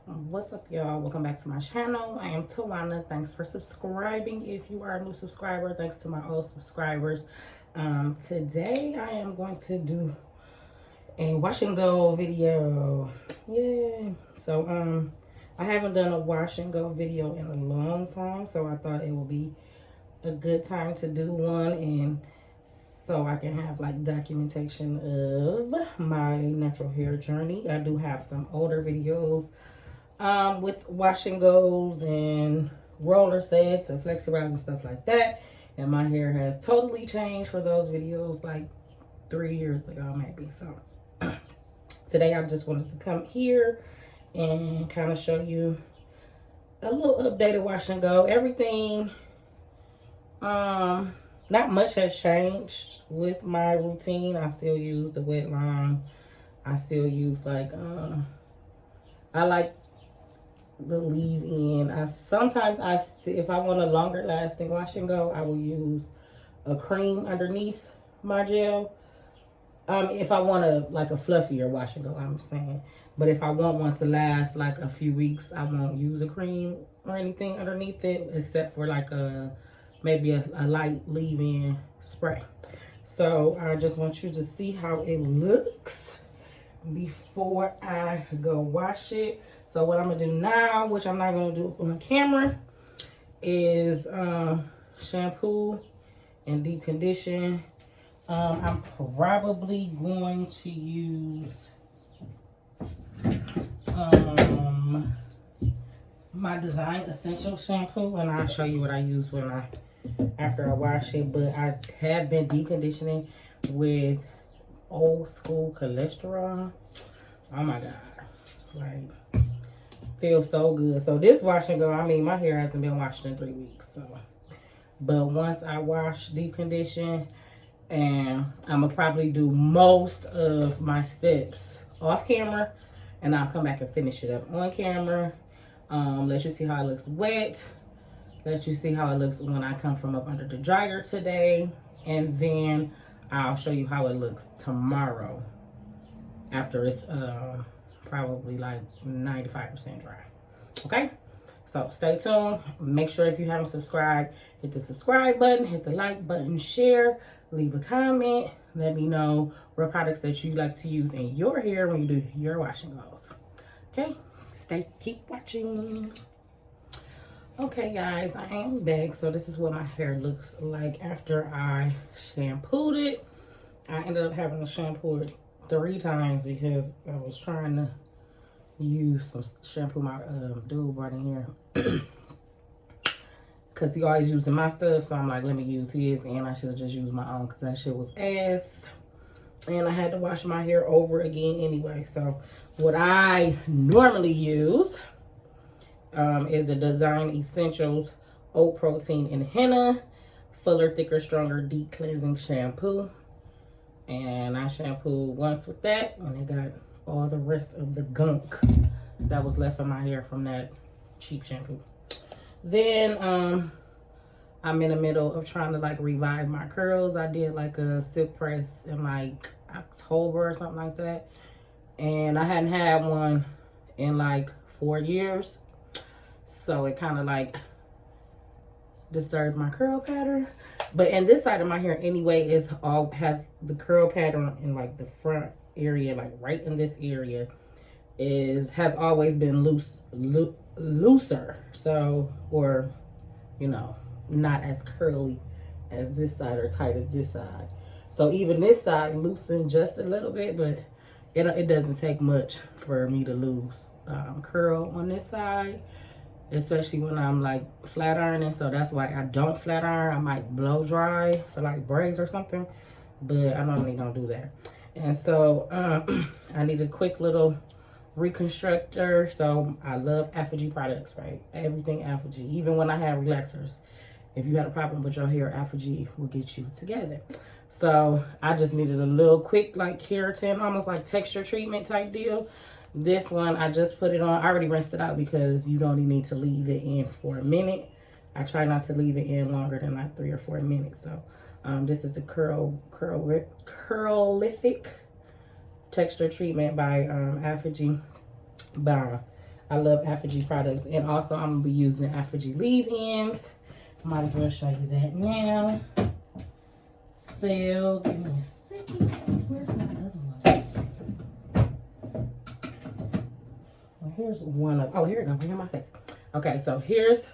What's up, y'all? Welcome back to my channel. I am Tawana. Thanks for subscribing. If you are a new subscriber, thanks to my old subscribers. Today I am going to do a wash and go video. Yay! So I haven't done a wash and go video in a long time, so I thought it would be a good time to do one, and so I can have like documentation of my natural hair journey. I do have some older videos with wash and goes and roller sets and flexi rods and stuff like that. And my hair has totally changed for those videos like 3 years ago maybe. So today I just wanted to come here and kind of show you a little updated wash and go. Everything, not much has changed with my routine. I still use the Wetline. I still use like, I like the leave-in. If I want a longer lasting wash and go, I will use a cream underneath my gel. If I want a fluffier wash and go, I'm saying. But if I want one to last like a few weeks, I won't use a cream or anything underneath it, except for like maybe a light leave-in spray. So I just want you to see how it looks before I go wash it. So what I'm gonna do now, which I'm not gonna do on camera, is shampoo and deep condition. I'm probably going to use my Design Essential shampoo, and I'll show you what I use after I wash it. But I have been deep conditioning with old school cholesterol. Oh my god, like, feels so good. So this wash and go, I mean, my hair hasn't been washed in 3 weeks. So, but once I wash, deep condition, and I'm gonna probably do most of my steps off camera, and I'll come back and finish it up on camera. Let you see how it looks wet. Let you see how it looks when I come from up under the dryer today, and then I'll show you how it looks tomorrow after it's probably like 95% dry. Okay, so stay tuned. Make sure if you haven't subscribed, hit the subscribe button, hit the like button, share, leave a comment. Let me know what products that you like to use in your hair when you do your washing goes. Okay, keep watching. Okay guys, I am back. So this is what my hair looks like after I shampooed it. I ended up having to shampoo it 3 times because I was trying to use some shampoo my dude brought in here. Because he always using my stuff, so I'm like, let me use his, and I should have just used my own because that shit was ass. And I had to wash my hair over again anyway. So what I normally use is the Design Essentials Oat Protein and Henna Fuller, Thicker, Stronger Deep Cleansing Shampoo. And I shampooed once with that, and it got all the rest of the gunk that was left in my hair from that cheap shampoo. Then I'm in the middle of trying to like revive my curls. I did like a silk press in like October or something like that, and I hadn't had one in like 4 years, so it kind of like disturbed my curl pattern. But in this side of my hair anyway has the curl pattern in like the front area, like right in this area has always been looser, so, or you know, not as curly as this side or tight as this side. So even this side loosened just a little bit, but it doesn't take much for me to lose curl on this side, especially when I'm like flat ironing. So that's why I don't flat iron. I might blow dry for like braids or something, but I normally don't do that. And so I need a quick little reconstructor. So I love Aphogee products, right? Everything Aphogee. Even when I have relaxers, if you had a problem with your hair, Aphogee will get you together. So I just needed a little quick like keratin, almost like texture treatment type deal. This one, I just put it on. I already rinsed it out because you don't need to leave it in for a minute. I try not to leave it in longer than like 3 or 4 minutes. So this is the Curlific texture treatment by Aphogee. By I love Aphogee products. And also I'm gonna be using Aphogee leave-ins. Might as well show you that now. So give me a second. Where's my other one? Well, here's one of, oh, here we go, right in my face. Okay, so here's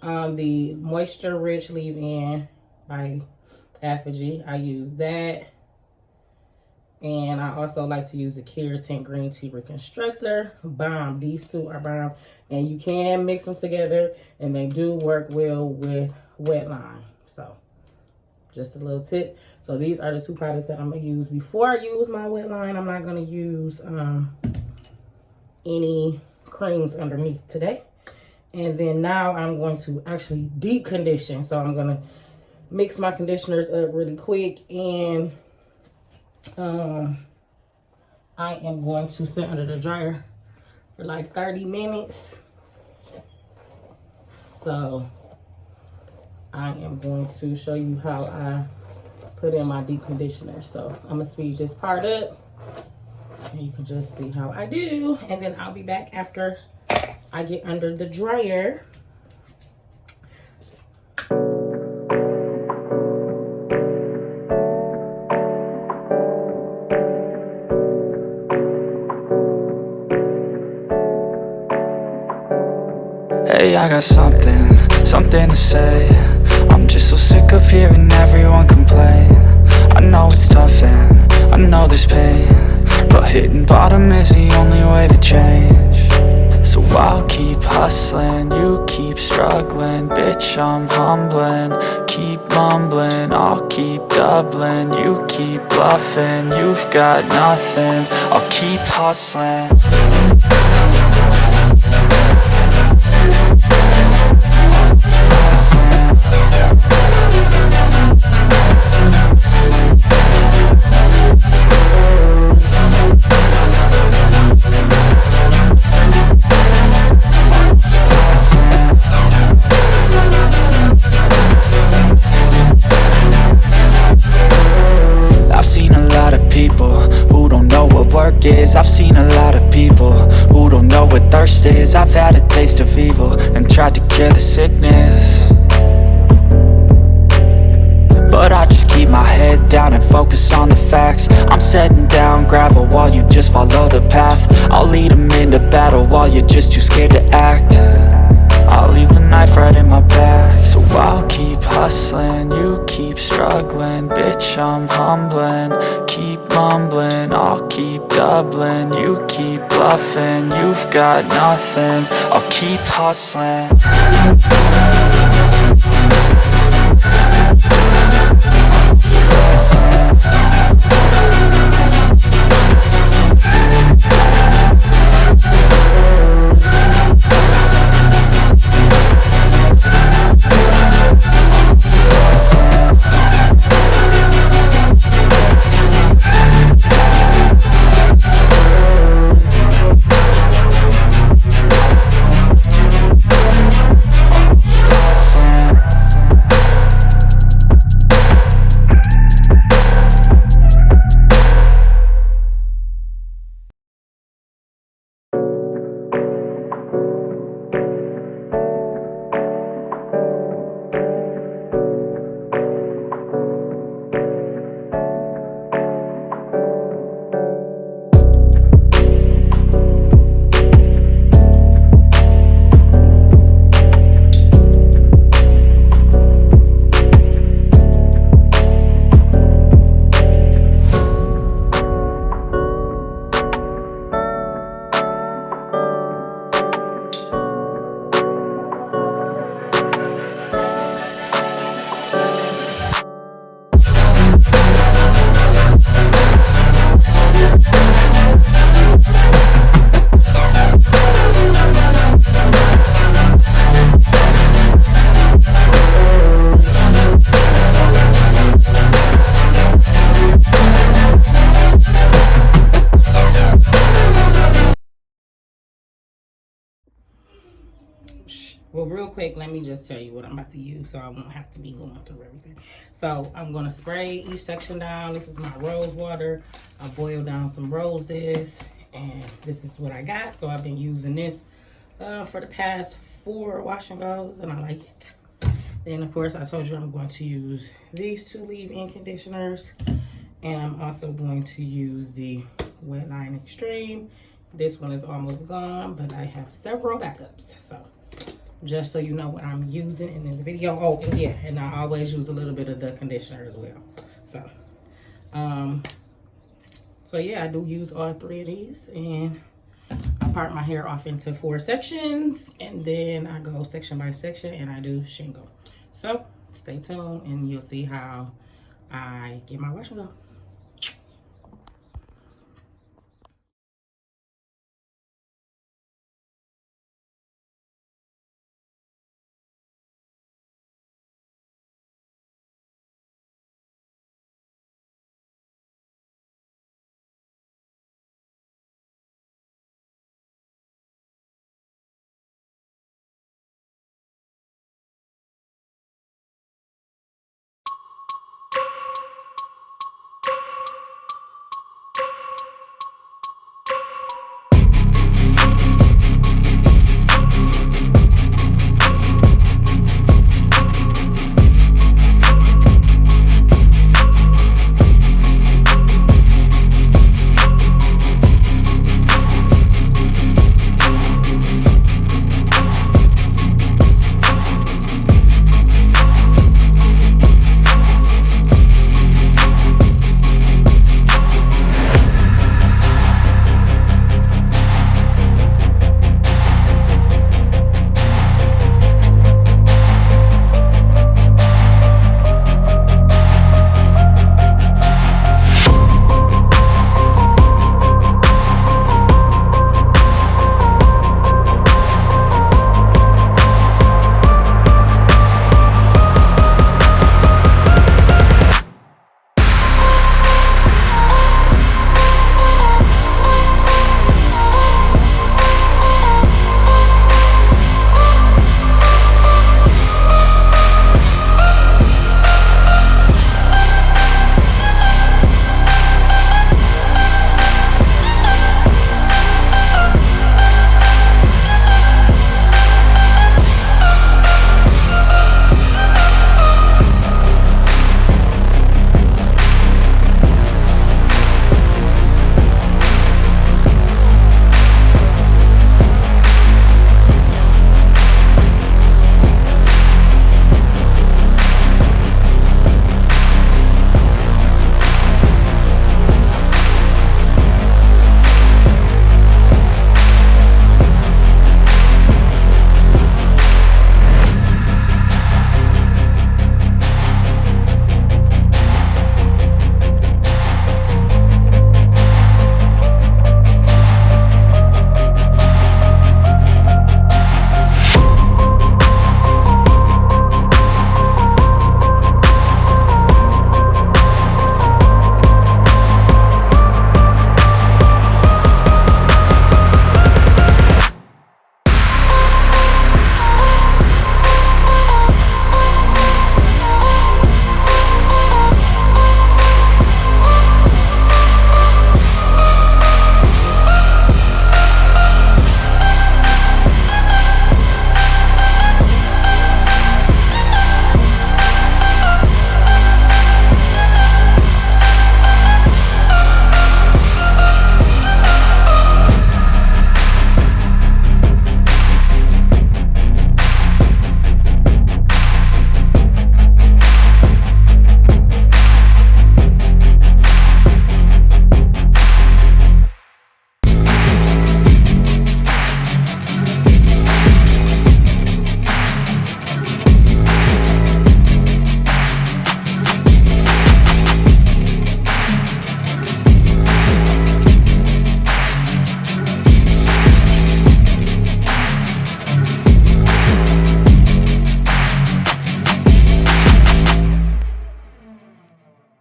the Moisture Rich Leave-In by Aphogee. I use that. And I also like to use the Keratin Green Tea Reconstructor. Bomb. These two are bomb. And you can mix them together. And they do work well with Wetline. So, just a little tip. So, these are the two products that I'm going to use before I use my Wetline. I'm not going to use any creams underneath today. And then now I'm going to actually deep condition. So, I'm going to mix my conditioners up really quick. And I am going to sit under the dryer for like 30 minutes. So I am going to show you how I put in my deep conditioner. So I'm gonna speed this part up and you can just see how I do. And then I'll be back after I get under the dryer. Hey, I got something to say. I'm just so sick of hearing everyone complain. I know it's tough and I know there's pain, but hitting bottom is the only way to change. So I'll keep hustling, you keep struggling. Bitch, I'm humbling, keep mumbling. I'll keep doubling, you keep bluffing. You've got nothing, I'll keep hustling. I've seen a lot of people who don't know what work is. I've seen a lot of people who don't know what thirst is. I've had a taste of evil and tried to cure the sickness, but I just keep my head down and focus on the facts. I'm setting down gravel while you just follow the path. I'll lead them into battle while you're just too scared to act. I'll leave the knife right in my back. So I'll keep hustling, you keep struggling. Bitch, I'm humbling, keep mumbling. I'll keep doubling, you keep bluffing. You've got nothing, I'll keep hustling. Well, real quick, let me just tell you what I'm about to use so I won't have to be going through everything. So I'm going to spray each section down. This is my rose water. I boiled down some roses and this is what I got. So I've been using this for the past 4 wash and goes, and I like it. Then of course I told you I'm going to use these 2 leave-in conditioners, and I'm also going to use the Wetline Xetreme. This one is almost gone, but I have several backups. So just so you know what I'm using in this video. Oh, and yeah, and I always use a little bit of the conditioner as well. So yeah, I do use all 3 of these, and I part my hair off into 4 sections, and then I go section by section and I do shingle. So stay tuned and you'll see how I get my wash and go.